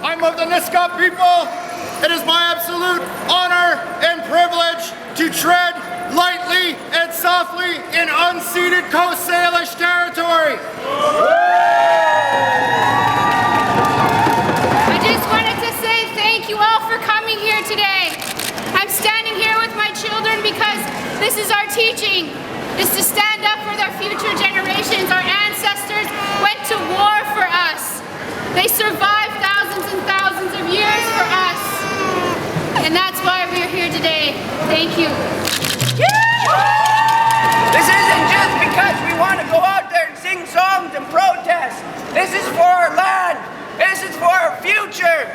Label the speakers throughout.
Speaker 1: I'm of the Nisga'a people. It is my absolute honor and privilege to tread lightly and softly in unceded Coast Salish territory.
Speaker 2: I just wanted to say thank you all for coming here today. I'm standing here with my children because this is our teaching, is to stand up for their future generations. Our ancestors went to war for us. They survived thousands and thousands of years for us. And that's why we're here today. Thank you.
Speaker 3: This isn't just because we want to go out there and sing songs and protest. This is for our land. This is for our future.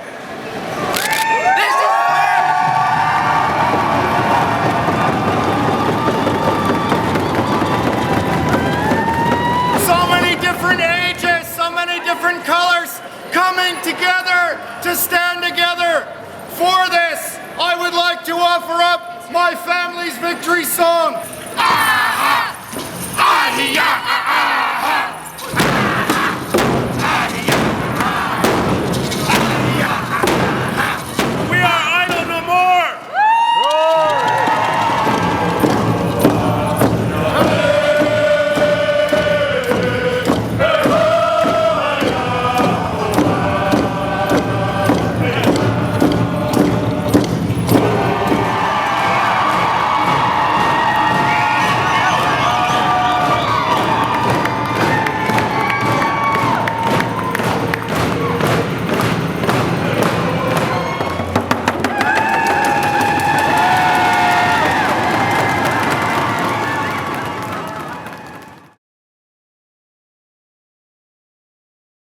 Speaker 3: This is for...
Speaker 1: So many different ages, so many different colors coming together to stand together. For this, I would like to offer up my family's victory song. Ah, ah, ah,